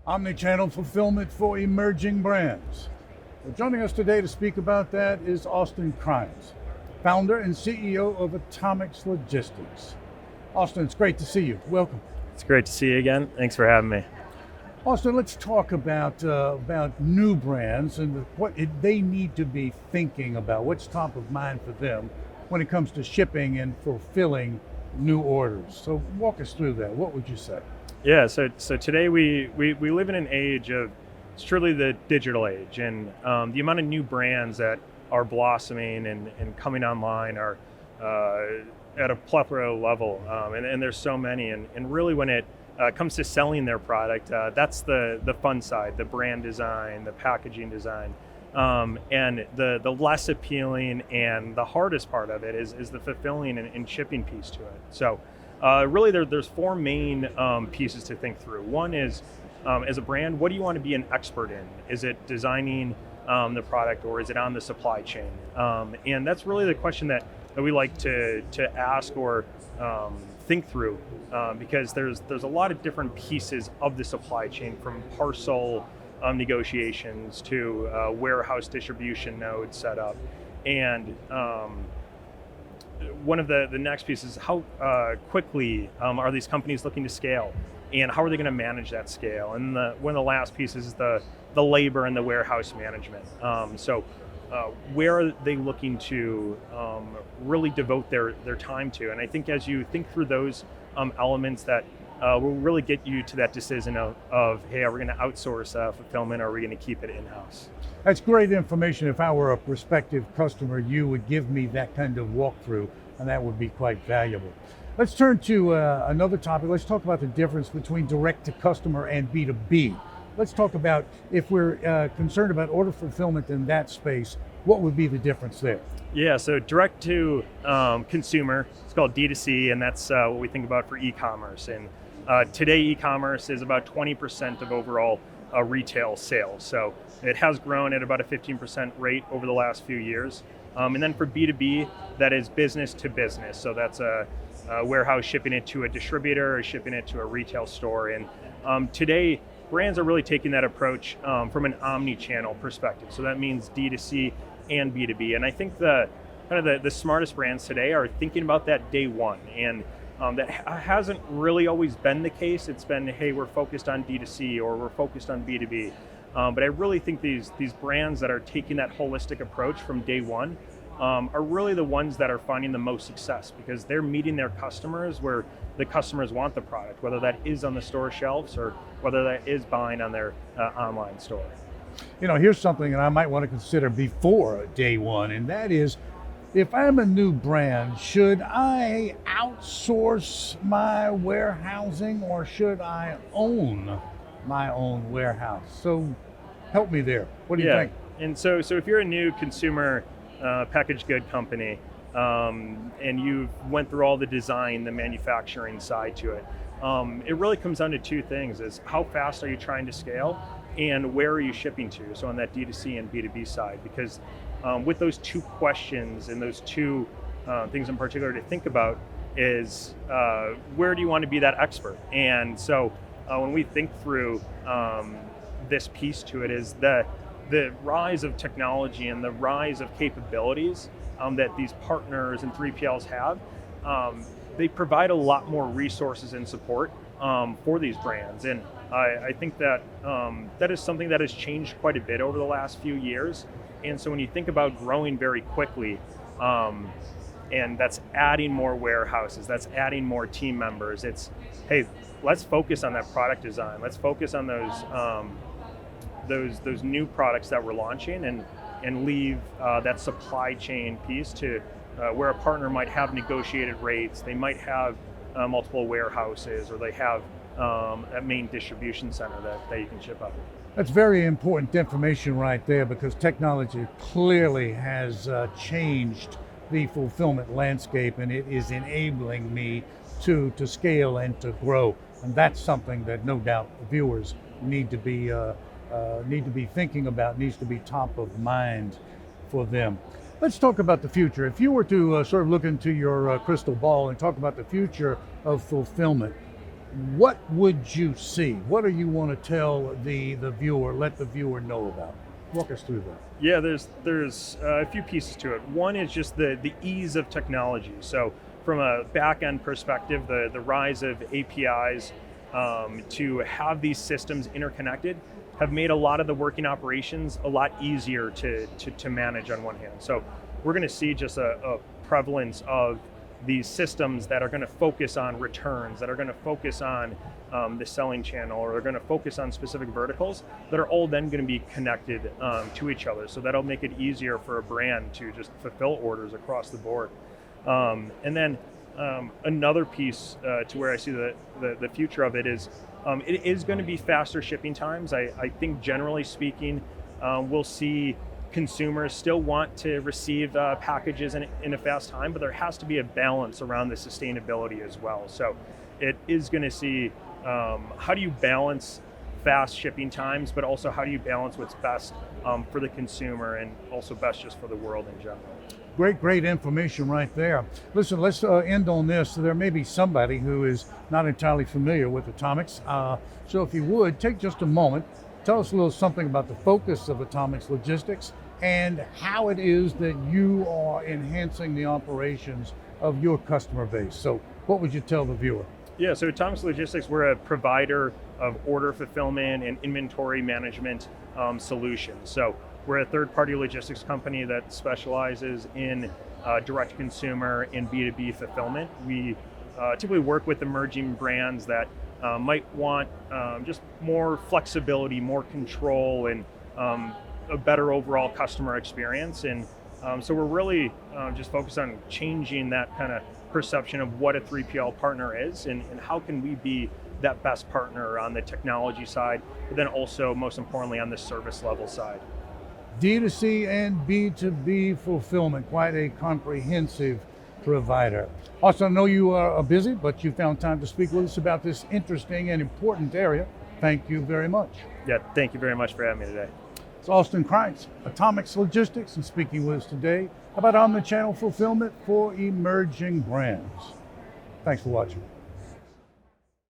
Omnichannel fulfillment for emerging brands. Well, joining us today to speak about that is Austin Kreinz, founder and CEO of Atomix Logistics. Austin, it's great to see you. Welcome. It's great to see you again. Thanks for having me. Austin, let's talk about new brands and they need to be thinking about. What's top of mind for them when it comes to shipping and fulfilling new orders. So walk us through that. What would you say? Yeah, so today we live in an age of, it's truly the digital age, and the amount of new brands that are blossoming and coming online are at a plethora level, and there's so many, and really when it comes to selling their product, that's the fun side, the brand design, the packaging design, and the less appealing and the hardest part of it is the fulfilling and shipping piece to it. So really there's four main pieces to think through. One is, as a brand, what do you want to be an expert in? Is it designing the product, or is it on the supply chain? And that's really the question that we like to ask or think through, because there's a lot of different pieces of the supply chain, from parcel negotiations to warehouse distribution nodes set up. And one of the next pieces is how quickly are these companies looking to scale, and how are they going to manage that scale? And one of the last pieces is the labor and the warehouse management. So where are they looking to really devote their time to? And I think as you think through those elements, that will really get you to that decision of hey, are we going to outsource fulfillment, or are we going to keep it in-house? That's great information. If I were a prospective customer, you would give me that kind of walkthrough, and that would be quite valuable. Let's turn to another topic. Let's talk about the difference between direct to customer and B2B. Let's talk about, if we're concerned about order fulfillment in that space, what would be the difference there? Yeah, so direct to consumer, it's called D2C, and that's what we think about for e-commerce. And today e-commerce is about 20% of overall retail sales. So it has grown at about a 15% rate over the last few years. And then for B2B, that is business to business. So that's a warehouse shipping it to a distributor or shipping it to a retail store. And today, brands are really taking that approach from an omni-channel perspective. So that means D2C and B2B. And I think the smartest brands today are thinking about that day one. And that hasn't really always been the case. It's been, hey, we're focused on D2C or we're focused on B2B. But I really think these brands that are taking that holistic approach from day one are really the ones that are finding the most success, because they're meeting their customers where the customers want the product, whether that is on the store shelves or whether that is buying on their online store. You know, here's something that I might want to consider before day one, and that is, if I'm a new brand, should I outsource my warehousing or should I own my own warehouse? So help me there. What do you think? And so if you're a new consumer packaged good company, and you went through all the design, the manufacturing side to it, it really comes down to two things: is how fast are you trying to scale, and where are you shipping to? So on that D2C and B2B side, because with those two questions and those two things in particular to think about is where do you want to be that expert? And so when we think through this piece to it, is the rise of technology and the rise of capabilities that these partners and 3PLs have. They provide a lot more resources and support for these brands. And I think that that is something that has changed quite a bit over the last few years. And so when you think about growing very quickly, and that's adding more warehouses, that's adding more team members, it's, hey, let's focus on that product design. Let's focus on those new products that we're launching, and leave that supply chain piece to where a partner might have negotiated rates. They might have multiple warehouses, or they have a main distribution center that you can ship out of. That's very important information right there, because technology clearly has changed the fulfillment landscape, and it is enabling me to scale and to grow. And that's something that no doubt viewers need to be thinking about, needs to be top of mind for them. Let's talk about the future. If you were to sort of look into your crystal ball and talk about the future of fulfillment, what would you see? What do you want to tell the viewer, let the viewer know about? Walk us through that. Yeah, there's a few pieces to it. One is just the ease of technology. So from a back end perspective, the rise of APIs to have these systems interconnected have made a lot of the working operations a lot easier to manage on one hand. So we're going to see just a prevalence of these systems that are going to focus on returns, that are going to focus on the selling channel, or are going to focus on specific verticals that are all then going to be connected to each other. So that'll make it easier for a brand to just fulfill orders across the board. And then another piece to where I see the future of it is going to be faster shipping times. I think generally speaking, we'll see consumers still want to receive packages in a fast time, but there has to be a balance around the sustainability as well. So it is going to see how do you balance fast shipping times, but also how do you balance what's best for the consumer and also best just for the world in general. Great information right there. Listen, let's end on this. There may be somebody who is not entirely familiar with Atomix. So if you would, take just a moment, tell us a little something about the focus of Atomix Logistics and how it is that you are enhancing the operations of your customer base. So what would you tell the viewer? Yeah, so Atomix Logistics, we're a provider of order fulfillment and inventory management solutions. So we're a third-party logistics company that specializes in direct-to-consumer and B2B fulfillment. We typically work with emerging brands that might want just more flexibility, more control, and a better overall customer experience. And so we're really just focused on changing that kind of perception of what a 3PL partner is and how can we be that best partner on the technology side, but then also most importantly on the service level side. D2C and B2B fulfillment, quite a comprehensive provider. Austin, I know you are busy, but you found time to speak with us about this interesting and important area. Thank you very much. Yeah, thank you very much for having me today. It's Austin Kreinz, Atomix Logistics, and speaking with us today about omnichannel fulfillment for emerging brands. Thanks for watching.